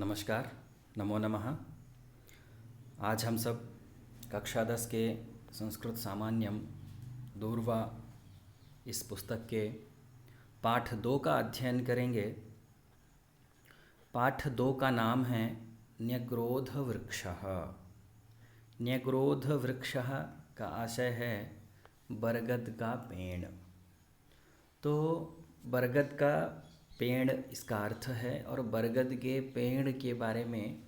नमस्कार, नमो नमः। आज हम सब कक्षा 10 के संस्कृत सामान्यम दूरवा इस पुस्तक के पाठ 2 का अध्ययन करेंगे। पाठ 2 का नाम है न्यग्रोध वृक्षः। न्यग्रोध वृक्षः का आशय है बरगद का पेड़। तो बरगद का पेड़ इसका अर्थ है और बरगद के पेड़ के बारे में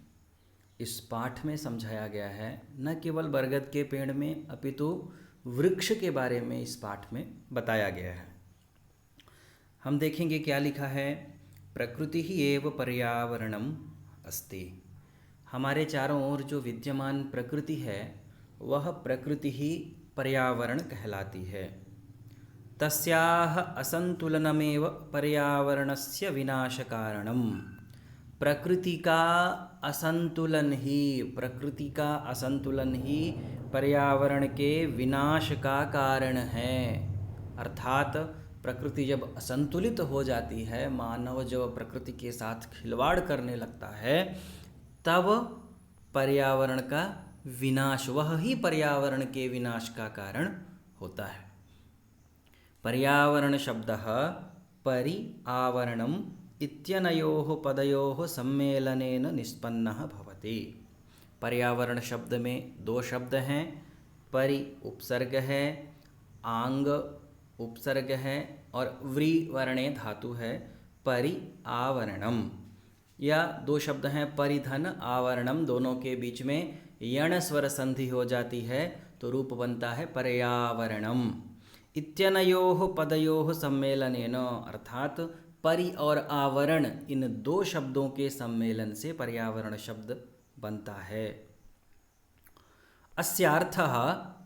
इस पाठ में समझाया गया है। न केवल बरगद के पेड़ में अपितु वृक्ष के बारे में इस पाठ में बताया गया है। हम देखेंगे क्या लिखा है। प्रकृति ही एव पर्यावरणम अस्ति। हमारे चारों ओर जो विद्यमान प्रकृति है वह प्रकृति ही पर्यावरण कहलाती है। तस्याह असंतुलनमेव पर्यावरणस्य विनाशकारणम। प्रकृति का असंतुलन ही पर्यावरण के विनाश का कारण है। अर्थात प्रकृति जब असंतुलित हो जाती है, मानव जब प्रकृति के साथ खिलवाड़ करने लगता है, तब पर्यावरण का विनाश, वह ही पर्यावरण के विनाश का कारण होता है। पर्यावरण शब्दः परि आवरणम् इत्यनयोः पदयोः सम्मेलनेन निष्पन्नः भवति। पर्यावरण शब्द में 2 शब्द हैं। परि उपसर्ग है, आंग उपसर्ग है और व्री वर्णे धातु है। परि आवरणम, या 2 शब्द हैं परिधन आवरणम, दोनों के बीच में यण स्वर संधि हो जाती है तो रूप बनता है पर्यावरणम। इत्यनयोः पदयोः सम्मेलनेन, अर्थात परि और आवरण, इन 2 शब्दों के सम्मेलन से पर्यावरण शब्द बनता है। अस्यार्थः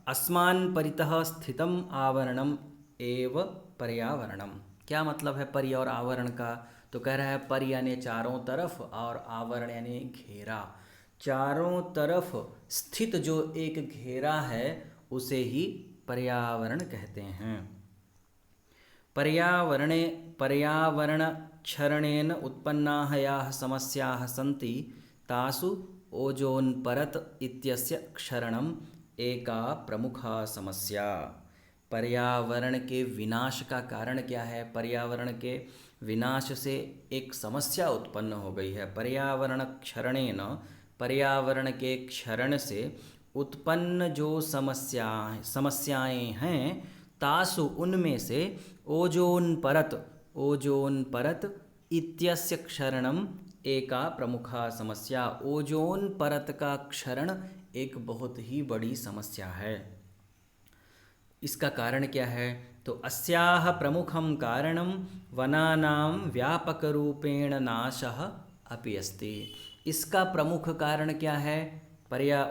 अस्मान् परितः स्थितम् आवरणम् एव पर्यावरणम। क्या मतलब है परि और आवरण का? तो कह रहा है परि यानी चारों तरफ और आवरण यानी घेरा। चारों तरफ स्थित जो एक घेरा है उसे ही पर्यावरण कहते हैं। पर्यावरण क्षरणेन उत्पन्नाः याः समस्याः सन्ति तासु ओजोन परत इत्यस्य क्षरणम एका प्रमुखा समस्या। पर्यावरण के विनाश का कारण क्या है? पर्यावरण के विनाश से एक समस्या उत्पन्न हो गई है। पर्यावरण क्षरणेन, पर्यावरण के क्षरण से उत्पन्न जो समस्याएं हैं, तासु उनमें से ओजोन परत इत्यस्य क्षरणम एका प्रमुखा समस्या। ओजोन परत का क्षरण एक बहुत ही बड़ी समस्या है। इसका कारण क्या है? तो अस्याह प्रमुखम कारणम वनानां व्यापकरूपेण नाशः अपि अस्ति। इसका प्रमुख कारण क्या है?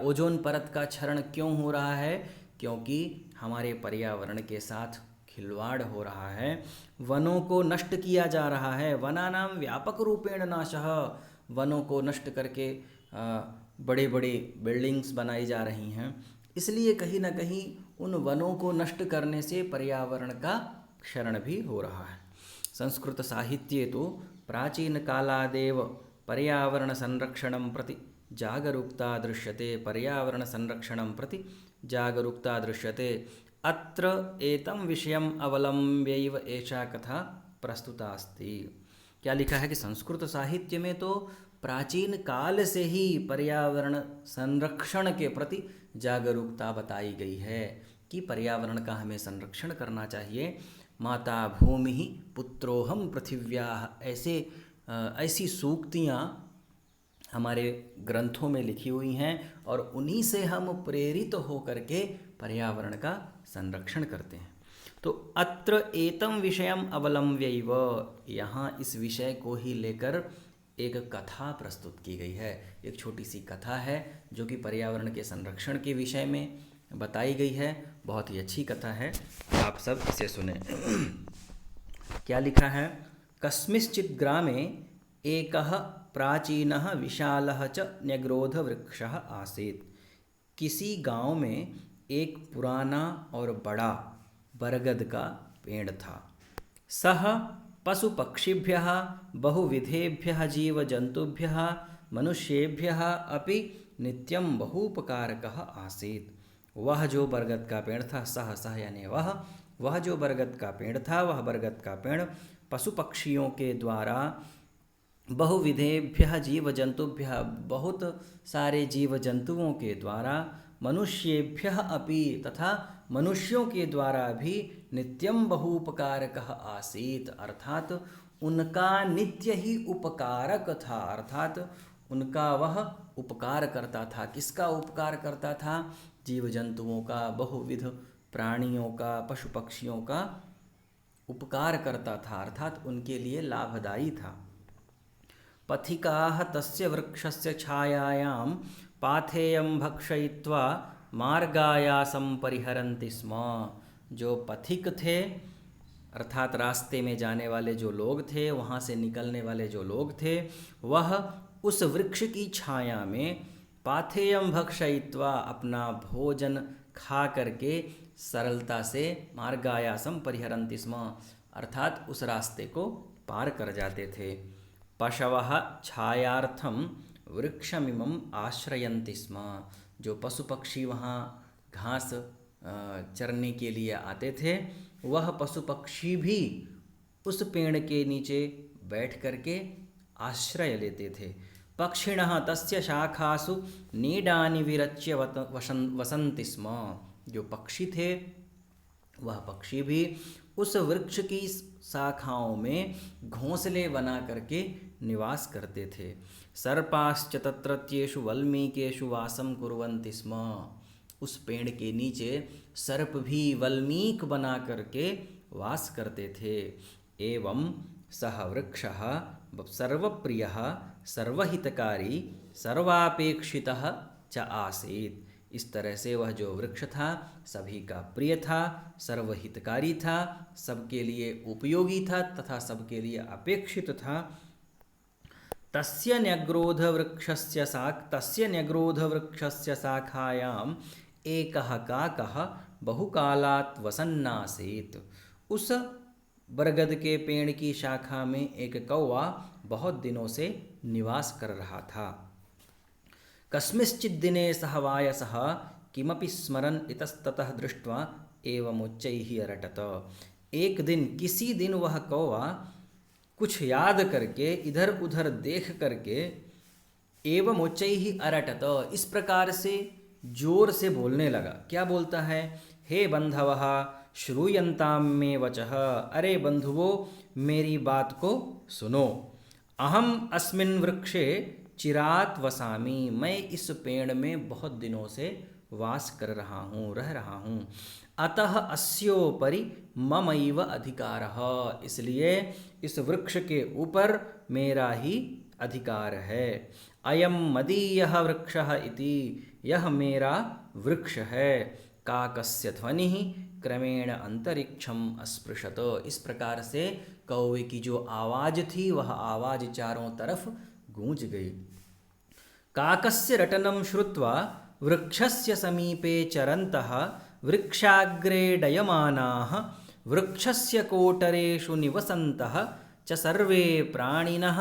ओजोन परत का क्षरण क्यों हो रहा है? क्योंकि हमारे पर्यावरण के साथ खिलवाड़ हो रहा है, वनों को नष्ट किया जा रहा है। वनानां व्यापक रूपेण नाशः, वनों को नष्ट करके बड़े बड़े बिल्डिंग्स बनाई जा रही हैं। इसलिए कहीं ना कहीं उन वनों को नष्ट करने से पर्यावरण का क्षरण भी हो रहा है। संस्कृत साहित्ये तो प्राचीन कालादेव पर्यावरण संरक्षणं प्रति जागरूकता दृश्यते। पर्यावरण संरक्षणं प्रति जागरूकता दृश्यते। अत्र एतं विषयम् अवलम्ब्यैव एषा कथा प्रस्तुता अस्ति। क्या लिखा है कि संस्कृत साहित्य में तो प्राचीन काल से ही पर्यावरण संरक्षण के प्रति जागरूकता बताई गई है कि पर्यावरण का हमें संरक्षण करना चाहिए। माता भूमि पुत्रोहम पृथिव्याः, ऐसी सूक्तियाँ हमारे ग्रंथों में लिखी हुई हैं और उन्हीं से हम प्रेरित होकर के पर्यावरण का संरक्षण करते हैं। तो अत्र एतम विषयम अवलम्ब्यैव, यहाँ इस विषय को ही लेकर एक कथा प्रस्तुत की गई है। एक छोटी सी कथा है जो कि पर्यावरण के संरक्षण के विषय में बताई गई है। बहुत ही अच्छी कथा है, आप सब इसे सुने। क्या लिखा है? कस्मिंश्चित् ग्रामे एकः प्राचीनः विशालः च न्यग्रोध वृक्षः आसीत्। किसी गांव में एक पुराना और बड़ा बरगद का पेड़ था। सह पशु पक्षिभ्यः बहुविधेभ्यः जीवजन्तुभ्यः मनुष्येभ्यः अपि नित्यं बहुपकारकः आसीत्। वह जो बरगद का पेड़ था, सह यानी वह जो बरगद का पेड़ था, वह बरगद का पेड़ पशु पक्षियों के द्वारा बहुविधेभ्यः जीव जंतुभ्यः बहुत सारे जीव जंतुओं के द्वारा मनुष्येभ्यः अपि तथा मनुष्यों के द्वारा भी नित्यम बहुपकारकः आसीत, अर्थात उनका नित्य ही उपकारक था, अर्थात उनका वह उपकार करता था। किसका उपकार करता था? जीव जंतुओं का, बहुविध प्राणियों का, पशु पक्षियों का उपकार करता था, अर्थात उनके लिए लाभदायी था। पथिकाः तस्य वृक्षस्य छायायां पाथेयं भक्षयित्वा मार्गायासं परिहरन्ति स्म। जो पथिक थे अर्थात रास्ते में जाने वाले जो लोग थे, वहाँ से निकलने वाले जो लोग थे, वह उस वृक्ष की छाया में पाथेयं भक्षयित्वा अपना भोजन खा करके सरलता से मार्गायासं परिहरन्ति स्म, अर्थात उस रास्ते को पार कर जाते थे। पशवः छायार्थं वृक्षमिमं आश्रयन्ति स्म। जो पशु पक्षी वहाँ घास चरने के लिए आते थे, वह पशु पक्षी भी उस पेड़ के नीचे बैठ करके आश्रय लेते थे। पक्षिणः तस्य शाखासु नीडानि विरच्य वसन्ति स्म। जो पक्षी थे वह पक्षी भी उस वृक्ष की शाखाओं में घोंसले बना करके निवास करते थे। सर्पाश्च तत्रत्येषु वल्मीकेषु वासं कुर्वन्ति स्म। उस पेड़ के नीचे सर्प भी वल्मीक बना करके वास करते थे। एवं सह वृक्षः सर्वप्रियः सर्वहितकारी सर्वापेक्षितः च आसीत्। इस तरह से वह जो वृक्ष था सभी का प्रिय था, सर्वहितकारी था, सबके लिए उपयोगी था तथा सबके लिए अपेक्षित था। तस्य न्यग्रोधवृक्षस्य शाखायाम् एकः काकः बहुकालात् वसन्नासीत्। उस बरगद के पेड़ की शाखा में एक कौवा बहुत दिनों से निवास कर रहा था। कस्मिंश्चित् दिने सः वायसः किमपि स्मरन् इतस्ततः दृष्ट्वा एवमुच्चैः अरटत। एक दिन, किसी दिन वह कौवा कुछ याद करके इधर उधर देख करके एवमुच्चैः अरटत, इस प्रकार से जोर से बोलने लगा। क्या बोलता है? हे बंधवः श्रूयन्तां मे वचः। अरे बंधुवो, मेरी बात को सुनो। अहम अस्मिन् वृक्षे चिरात वसामी। मैं इस पेड़ में बहुत दिनों से वास कर रहा हूँ, रह रहा हूँ। अतः अस्योपरि ममैव अधिकारः। इसलिए इस वृक्ष के ऊपर मेरा ही अधिकार है। अयम मदीयः वृक्षः इति, यह मेरा वृक्ष है। काकस्य ध्वनिः क्रमेण अंतरिक्षम अस्पृशत। इस प्रकार से कौवे की जो आवाज़ थी वह आवाज़ चारों तरफ गूंज गई। काकस्य रटनं श्रुत्वा वृक्षस्य समीपे चरन्तः वृक्षाग्रे डयमानाः वृक्षस्य कोटरेषु निवसन्तः च सर्वे प्राणिनः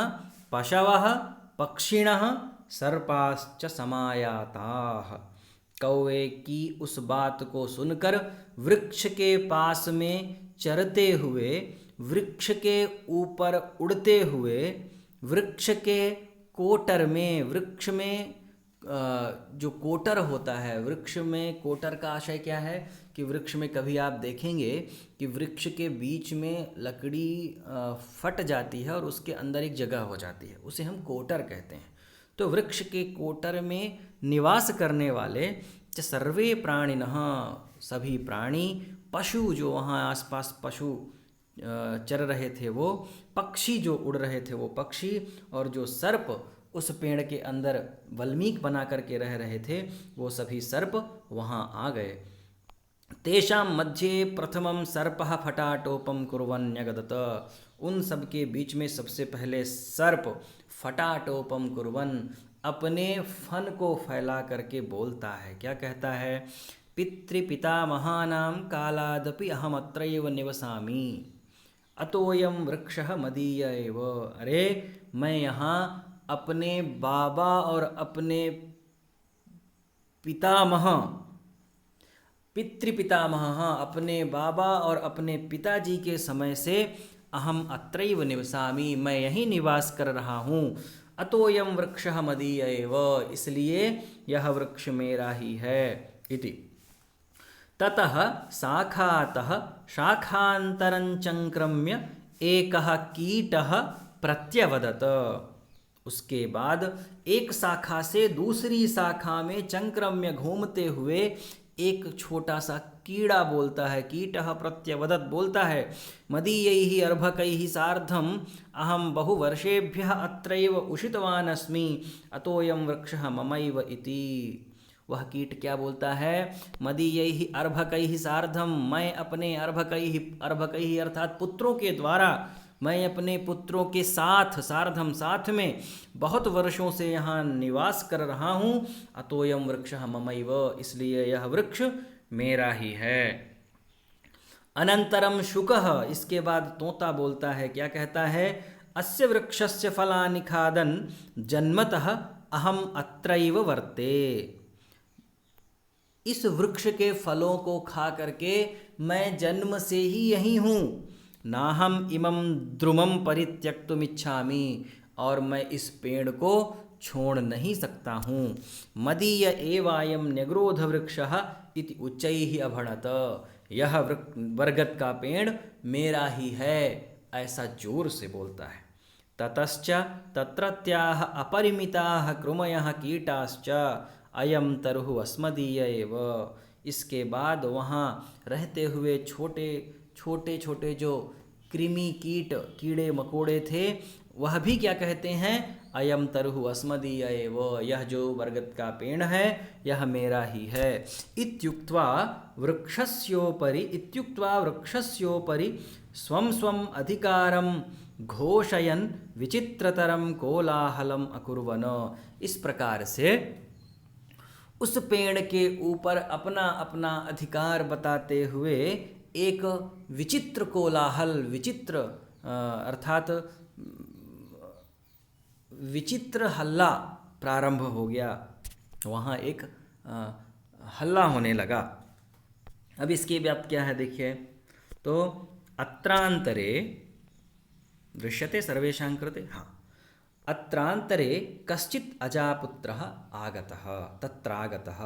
पशवः पक्षिणः सर्पाश्च समायाताः। कौवे की उस बात को सुनकर वृक्ष के पास में चरते हुए, वृक्ष के ऊपर उड़ते हुए, वृक्ष के कोटर में, वृक्ष में जो कोटर होता है, वृक्ष में कोटर का आशय क्या है कि वृक्ष में कभी आप देखेंगे कि वृक्ष के बीच में लकड़ी फट जाती है और उसके अंदर एक जगह हो जाती है, उसे हम कोटर कहते हैं। तो वृक्ष के कोटर में निवास करने वाले सर्वे प्राणिनः, सभी प्राणी, पशु जो वहाँ आसपास पशु चर रहे थे वो पक्षी, जो उड़ रहे थे वो पक्षी, और जो सर्प उस पेड़ के अंदर वल्मीक बना करके रह रहे थे वो सभी सर्प वहाँ आ गए। तेषां मध्ये प्रथमं सर्पः फटाटोपं कुर्वन् न्यगदत। उन सब के बीच में सबसे पहले सर्प फटाटोपम कुर्वन्, अपने फन को फैला करके बोलता है। क्या कहता है? पितृपितामहानां कालादपि अहमत्रैव निवसामि। अतोयम वृक्षः मदीय एव। अरे मैं यहाँ अपने बाबा और अपने पितामह, पितृपितामह, हाँ, अपने बाबा और अपने पिताजी के समय से अहम अत्रैव निवसामि, मैं यहीं निवास कर रहा हूँ। अतोयम वृक्षः मदीय एव, इसलिए यह वृक्ष मेरा ही है इति। ततः शाखातः शाखान्तरं चंक्रम्य एकः कीटः प्रत्यवदत। उसके बाद एक शाखा से दूसरी शाखा में चंक्रम्य घूमते हुए एक छोटा सा कीड़ा बोलता है, कीटः प्रत्यवदत बोलता है, मदीयैः अर्भकैः सार्धम् अहं बहुवर्षेभ्यः अत्रैव उषितवान् अस्मि, अतोऽयं वृक्षः ममैव इति। वह कीट क्या बोलता है? मदीयैः अर्भकैः सार्धम, मैं अपने अर्भकैः अर्थात पुत्रों के द्वारा, मैं अपने पुत्रों के साथ, सार्धम साथ में बहुत वर्षों से यहाँ निवास कर रहा हूँ। अतोयम वृक्षः ममैव, इसलिए यह वृक्ष मेरा ही है। अनंतरम शुकः, इसके बाद तोता बोलता है, क्या कहता है? अस्य वृक्षस्य फलानि खादन् जन्मतः अहम अत्रैव वर्ते। इस वृक्ष के फलों को खा करके मैं जन्म से ही यही हूँ। नाहम इमं द्रुमं परित्यक्तुमिच्छामि, और मैं इस पेड़ को छोड़ नहीं सकता हूँ। मदीय एवायं न्यग्रोध वृक्षः इति उच्चैः अभणत, यह बरगद का पेड़ मेरा ही है, ऐसा जोर से बोलता है। ततश्च तत्रत्याः अपरिमिताः कृमयः कीटाश्च अयम तरुः अस्मदीय एव। इसके बाद वहाँ रहते हुए छोटे छोटे जो कृमि कीट, कीड़े मकोड़े थे, वह भी क्या कहते हैं? अयम तरुः अस्मदीय एव, यह जो बरगद का पेड़ है यह मेरा ही है। इत्युक्त्वा वृक्षस्योपरि स्वं स्वं अधिकारं घोषयन् विचित्रतरं कोलाहलम अकुर्वन। इस प्रकार से उस पेड़ के ऊपर अपना अपना अधिकार बताते हुए एक विचित्र कोलाहल, विचित्र अर्थात विचित्र हल्ला प्रारंभ हो गया। वहाँ एक हल्ला होने लगा। अब इसकी व्याप्ति क्या है देखिए, तो अत्रांतरे दृश्यते सर्वेषां कृते, हाँ, अत्रांतरे कश्चित् अजापुत्रः आगतः तत्रागतः।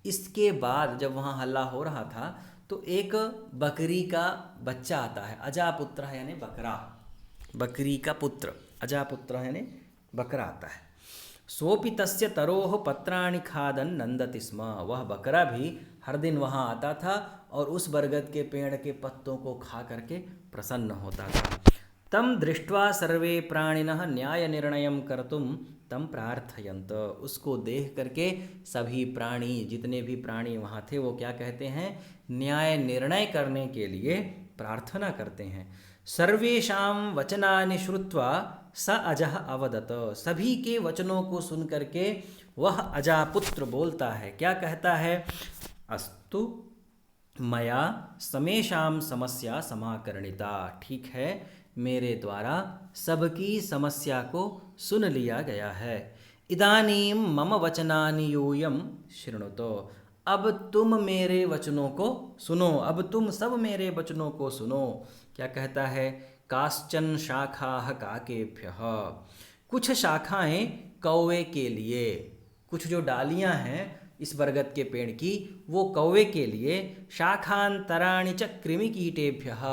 इसके बाद जब वहाँ हल्ला हो रहा था तो एक बकरी का बच्चा आता है। अजापुत्र है यानी बकरा, बकरी का पुत्र, अजापुत्र है यानी बकरा आता है। सोपि तस्य तरोः पत्राणि खादन् नंदति स्म, वह बकरा भी हर दिन वहाँ आता था और उस बरगद के पेड़ के पत्तों को खा करके प्रसन्न होता था। तम दृष्ट्वा सर्वे प्राणिनः न्याय निर्णयं कर्तुं तम प्रार्थयन्त, उसको देख करके सभी प्राणी, जितने भी प्राणी वहाँ थे, वो क्या कहते हैं? न्याय निर्णय करने के लिए प्रार्थना करते हैं। सर्वेषां वचनानि श्रुत्वा स अजः अवदत, सभी के वचनों को सुन करके वह अजापुत्र बोलता है, क्या कहता है? अस्तु मया समेषां समस्या समाकर्णिता, ठीक है, मेरे द्वारा सबकी समस्या को सुन लिया गया है। इदानीं मम वचनानि यूयं शृणुतो, अब तुम मेरे वचनों को सुनो, अब तुम सब मेरे वचनों को सुनो। क्या कहता है? काश्चन शाखाः काकेभ्यः, कुछ शाखाएं कौवे के लिए, कुछ जो डालियां हैं इस बरगद के पेड़ की वो कौवे के लिए। शाखांतराणि च कृमिकीटेभ्यः,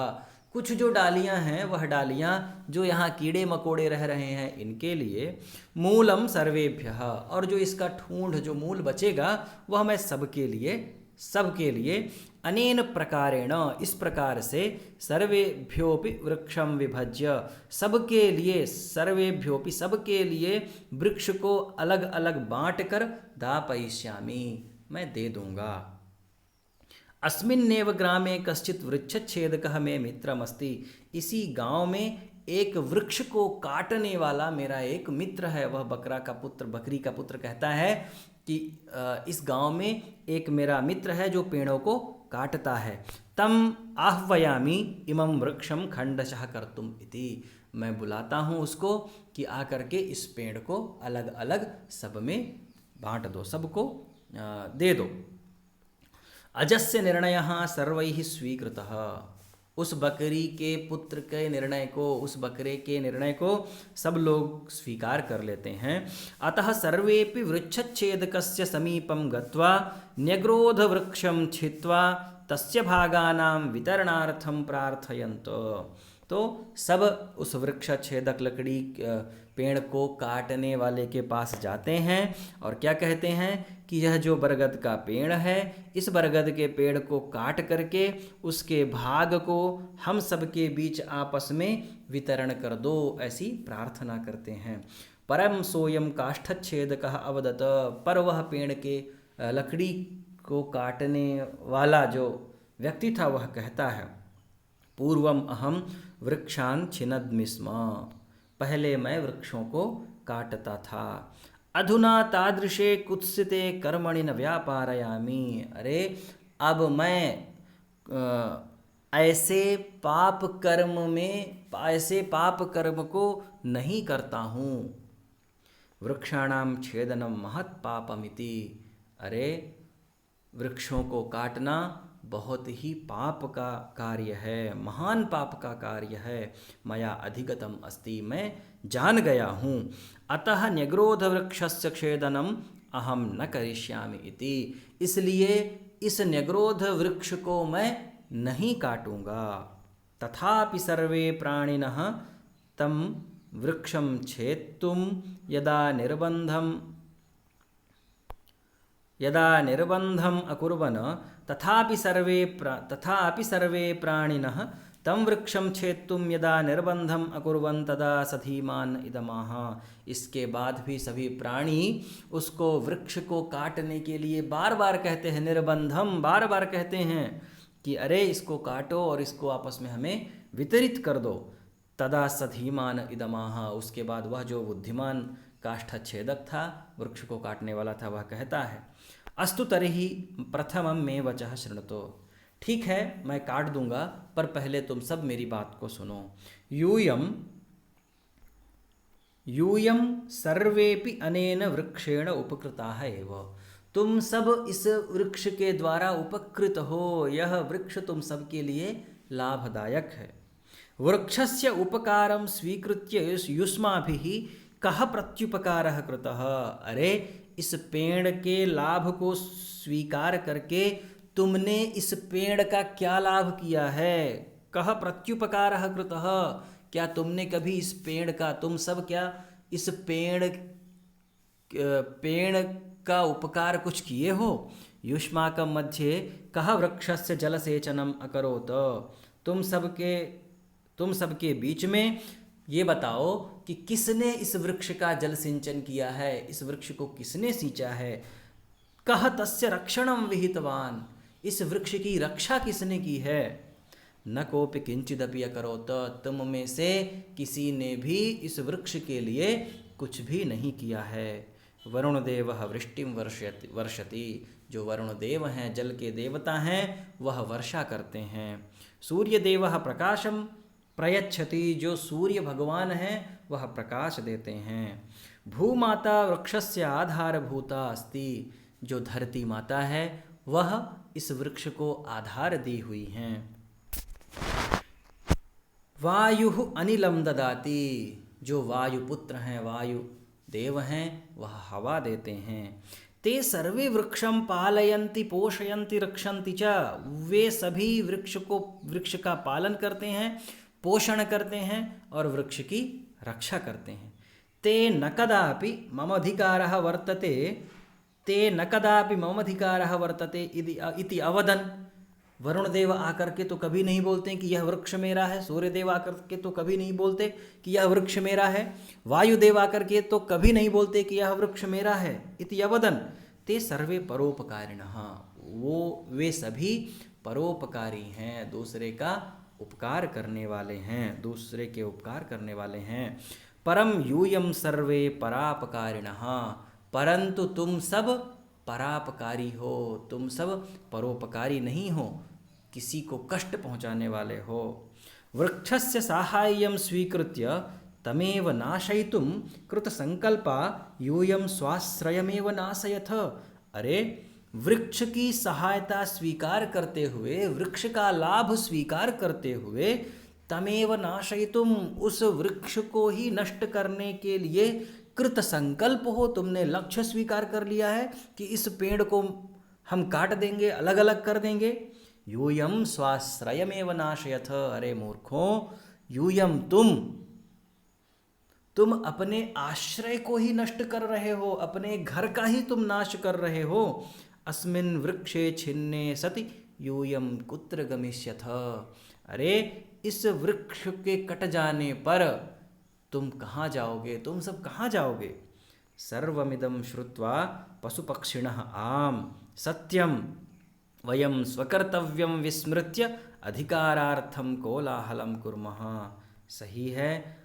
कुछ जो डालियां हैं वह डालियां जो यहाँ कीड़े मकोड़े रह रहे हैं इनके लिए। मूलम सर्वेभ्यः, और जो इसका ठूंठ, जो मूल बचेगा वह मैं सबके लिए। अनेन प्रकारेण, इस प्रकार से, सर्वेभ्योपि वृक्षं विभज्य, सबके लिए, सर्वेभ्योपि सबके लिए वृक्ष को अलग अलग बांट कर दापयिष्यामि, मैं दे दूंगा। अस्मिन्नेव ग्रामे कश्चित् वृक्षच्छेदकः मे मित्रमस्ति, इसी गांव में एक वृक्ष को काटने वाला मेरा एक मित्र है। वह बकरी का पुत्र कहता है कि इस गांव में एक मेरा मित्र है जो पेड़ों को काटता है। तम आह्वयामि इमं वृक्षम खंडशः कर्तुम इति, मैं बुलाता हूँ उसको कि आकर के इस पेड़ को अलग अलग सब में बांट दो, सबको दे दो। अजस्य निर्णयः सर्वैः स्वीकृतः, उस बकरी के पुत्र के निर्णय को, उस बकरे के निर्णय को सब लोग स्वीकार कर लेते हैं। अतः सर्वेपि वृक्षच्छेदकस्य समीपं गत्वा न्यग्रोध वृक्षं छित्त्वा तस्य भागानां वितरणार्थं प्रार्थयन्त। तो सब उस वृक्ष छेदक लकड़ी पेड़ को काटने वाले के पास जाते हैं और क्या कहते हैं कि यह जो बरगद का पेड़ है, इस बरगद के पेड़ को काट करके उसके भाग को हम सब के बीच आपस में वितरण कर दो, ऐसी प्रार्थना करते हैं। परम सोयम काष्ठच्छेदकः अवदत, पर वह पेड़ के लकड़ी को काटने वाला जो व्यक्ति था वह कहता है, पूर्वम अहम वृक्षान छिनद्मि स्म, पहले मैं वृक्षों को काटता था। अधुना तादृशे कुत्सिते कर्मणि न व्यापारयामि, अरे अब मैं ऐसे पाप कर्म को नहीं करता हूँ। वृक्षाणाम छेदनम महत् पापमिति, अरे वृक्षों को काटना बहुत ही पाप का कार्य है, महान पाप का कार्य है। मया अधिगतम अस्ति, मैं जान गया हूँ। अतः न्यग्रोध वृक्षस्य छेदनम अहम न करिष्यामि इति, इसलिए इस न्यग्रोध वृक्ष को मैं नहीं काटूंगा। तथापि सर्वे प्राणिनः तम वृक्षम छेत्तुम यदा निर्बंधम अकुर्वन् तथापि सर्वे प्राणिनः तं वृक्षं छेत्तुं यदा निर्बंधम अकुर्वन् तदा स धीमान् इदमाह, इसके बाद भी सभी प्राणी उसको वृक्ष को काटने के लिए बार बार कहते हैं, निर्बंधम बार बार कहते हैं कि अरे इसको काटो और इसको आपस में हमें वितरित कर दो। तदा स धीमान् इदमाह, उसके बाद वह जो बुद्धिमान काष्ठच्छेदक था, वृक्ष को काटने वाला था, वह कहता है, अस्तु तर्हि प्रथमं मे वचः शृणुतो, ठीक है मैं काट दूंगा पर पहले तुम सब मेरी बात को सुनो। यूयं सर्वेपि अनेन वृक्षेण उपकृताः एव, तुम सब इस वृक्ष के द्वारा उपकृत हो, यह वृक्ष तुम सब के लिए लाभदायक है। वृक्षस्य उपकारं स्वीकृत्य युष्माभिः कः प्रत्युपकारः कृतः, अरे इस पेड़ के लाभ को स्वीकार करके तुमने इस पेड़ का क्या लाभ किया है। कः प्रत्युपकारः कृतः, क्या तुमने कभी इस पेड़ का, तुम सब क्या इस पेड़ का उपकार कुछ किए हो। युष्माकं मध्ये कः वृक्षस्य जलसेचनम अकरोत, तुम सबके बीच में ये बताओ कि किसने इस वृक्ष का जल सिंचन किया है, इस वृक्ष को किसने सींचा है। कः तस्य रक्षणं विहितवान, इस वृक्ष की रक्षा किसने की है। न कोपि किंचिदपि अकरोत, तुम में से किसी ने भी इस वृक्ष के लिए कुछ भी नहीं किया है। वरुण देवः वृष्टिं वर्षति, जो वरुण देव हैं, जल के देवता हैं, वह वर्षा करते हैं। सूर्य देवः प्रकाशम प्रयच्छति, जो सूर्य भगवान हैं वह प्रकाश देते हैं। भूमाता वृक्षस्य आधारभूता अस्ति, जो धरती माता है वह इस वृक्ष को आधार दी हुई हैं। वायुः अनिलम ददाति, जो वायुपुत्र हैं, वायु देव हैं, वह हवा देते हैं। ते सर्वे वृक्षं पालयन्ति पोषयन्ति रक्षन्ति च, वे सभी वृक्ष का पालन करते हैं, पोषण करते हैं और वृक्ष की रक्षा करते हैं। ते न कदापि मम अधिकारः वर्तते इति अवदन्, वरुण देव आकर के तो कभी नहीं बोलते कि यह वृक्ष मेरा है। सूर्य देव आकर के तो कभी नहीं बोलते कि यह वृक्ष मेरा है। वायुदेव आकर के तो कभी नहीं बोलते कि यह वृक्ष मेरा है। इति अवदन् ते सर्वे परोपकारिणः, वे सभी परोपकारी हैं, दूसरे का उपकार करने वाले हैं, दूसरे के उपकार करने वाले हैं। परम यूयम सर्वे परापकारिणः, परंतु तुम सब परापकारी हो, तुम सब परोपकारी नहीं हो, किसी को कष्ट पहुंचाने वाले हो। वृक्षस्य साहाय्यं स्वीकृत्य तमेव नाशयितुं कृतसंकल्पा यूयं स्वाश्रयमेव नाशयथ। अरे, वृक्ष की सहायता स्वीकार करते हुए, वृक्ष का लाभ स्वीकार करते हुए, तमेव नाशयितुम, उस वृक्ष को ही नष्ट करने के लिए कृत संकल्प हो, तुमने लक्ष्य स्वीकार कर लिया है कि इस पेड़ को हम काट देंगे, अलग अलग कर देंगे। यूयम स्वाश्रयमेव नाशयथ। अरे मूर्खों, यूयम तुम अपने आश्रय को ही नष्ट कर रहे हो, अपने घर का ही तुम नाश कर रहे हो। अस्मिन् वृक्षे छिन्ने सति यूयम कुत्र गमिष्यथ। अरे, इस वृक्ष के कट जाने पर तुम कहाँ जाओगे, तुम सब कहाँ जाओगे। सर्वमिदं श्रुत्वा पशुपक्षिणः आम सत्यम वयं स्वकर्तव्यं विस्मृत्य अधिकारार्थं कोलाहलं कुर्मः। सही है।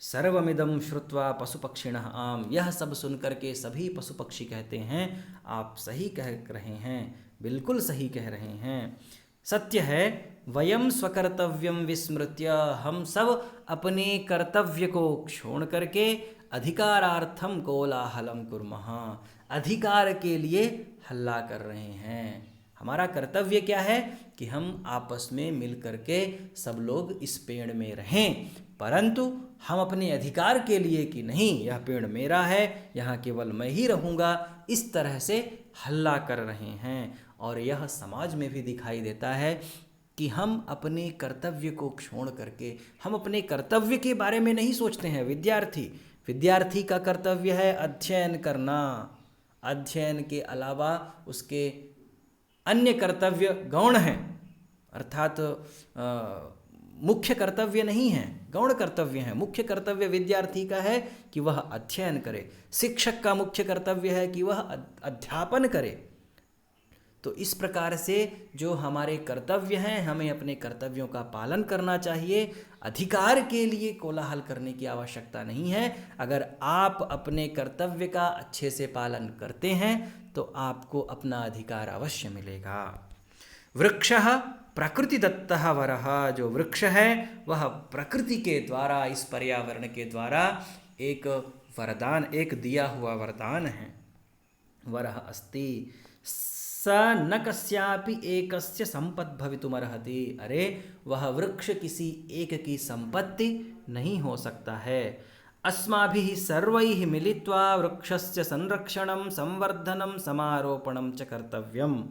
सर्वमिदं श्रुत्वा पशुपक्षिणः आम, यह सब सुनकर के सभी पशु पक्षी कहते हैं आप सही कह रहे हैं, बिल्कुल सही कह रहे हैं। सत्य है। वयम स्वकर्तव्यम विस्मृत्य, हम सब अपने कर्तव्य को छोड़ करके अधिकारार्थम कोलाहलम कुर्मः, अधिकार के लिए हल्ला कर रहे हैं। हमारा कर्तव्य क्या है कि हम आपस में मिल करके सब लोग इस पेड़ में रहें, परंतु हम अपने अधिकार के लिए कि नहीं, यह पेड़ मेरा है, यहाँ केवल मैं ही रहूँगा, इस तरह से हल्ला कर रहे हैं। और यह समाज में भी दिखाई देता है कि हम अपने कर्तव्य को छोड़ करके, हम अपने कर्तव्य के बारे में नहीं सोचते हैं। विद्यार्थी का कर्तव्य है अध्ययन करना, अध्ययन के अलावा उसके अन्य कर्तव्य गौण हैं, अर्थात मुख्य कर्तव्य नहीं है, गौण कर्तव्य है। मुख्य कर्तव्य विद्यार्थी का है कि वह अध्ययन करे, शिक्षक का मुख्य कर्तव्य है कि वह अध्यापन करे। तो इस प्रकार से जो हमारे कर्तव्य हैं, हमें अपने कर्तव्यों का पालन करना चाहिए। अधिकार के लिए कोलाहल करने की आवश्यकता नहीं है। अगर आप अपने कर्तव्य का अच्छे से पालन करते हैं तो आपको अपना अधिकार अवश्य मिलेगा। वृक्षः प्रकृतिदत्तः वरः, जो वृक्ष है वह प्रकृति के द्वारा, इस पर्यावरण के द्वारा एक वरदान, एक दिया हुआ वरदान है। वरः अस्ति स न कस्यापि एकस्य संपत् भवितुमर्हति। अरे, वह वृक्ष किसी एक की संपत्ति नहीं हो सकता है। अस्माभिः सर्वैः मिलित्वा वृक्षस्य संरक्षणं संवर्धनं समारोपणं च कर्तव्यम्।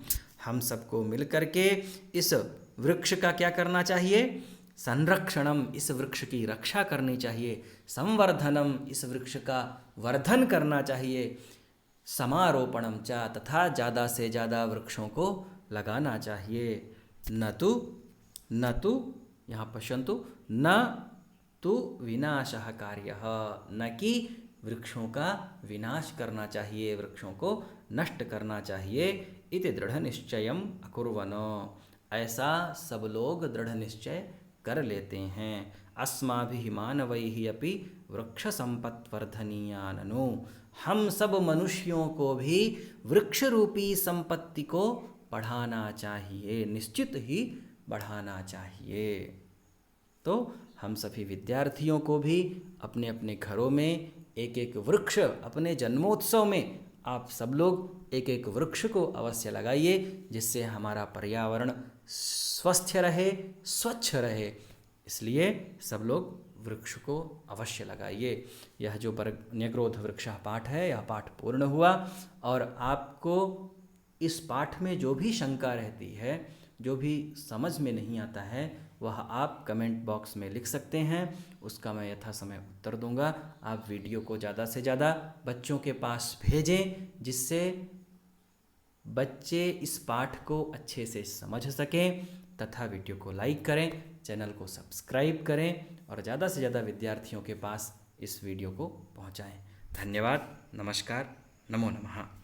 हम सबको मिल करके इस वृक्ष का क्या करना चाहिए? संरक्षणम, इस वृक्ष की रक्षा करनी चाहिए। संवर्धनम, इस वृक्ष का वर्धन करना चाहिए। समारोपणम च, तथा ज़्यादा से ज़्यादा वृक्षों को लगाना चाहिए। न तो यहाँ पश्यन्तु, न तो विनाशः कार्यः, न कि वृक्षों का विनाश करना चाहिए, वृक्षों को नष्ट करना चाहिए। इति दृढ़ निश्चयम अकुर्वन, ऐसा सब लोग दृढ़ निश्चय कर लेते हैं। अस्माभिः मानवैः अपि वृक्ष संपत्वर्धनीया ननु, हम सब मनुष्यों को भी वृक्ष रूपी संपत्ति को बढ़ाना चाहिए, निश्चित ही बढ़ाना चाहिए। तो हम सभी विद्यार्थियों को भी अपने अपने घरों में एक एक वृक्ष, अपने जन्मोत्सव में आप सब लोग एक एक वृक्ष को अवश्य लगाइए, जिससे हमारा पर्यावरण स्वस्थ रहे, स्वच्छ रहे। इसलिए सब लोग वृक्ष को अवश्य लगाइए। यह जो न्यग्रोध वृक्षः पाठ है, यह पाठ पूर्ण हुआ। और आपको इस पाठ में जो भी शंका रहती है, जो भी समझ में नहीं आता है, वह आप कमेंट बॉक्स में लिख सकते हैं, उसका मैं यथा समय उत्तर दूंगा। आप वीडियो को ज़्यादा से ज़्यादा बच्चों के पास भेजें, जिससे बच्चे इस पाठ को अच्छे से समझ सकें, तथा वीडियो को लाइक करें, चैनल को सब्सक्राइब करें और ज़्यादा से ज़्यादा विद्यार्थियों के पास इस वीडियो को पहुंचाएं। धन्यवाद। नमस्कार। नमो नमः।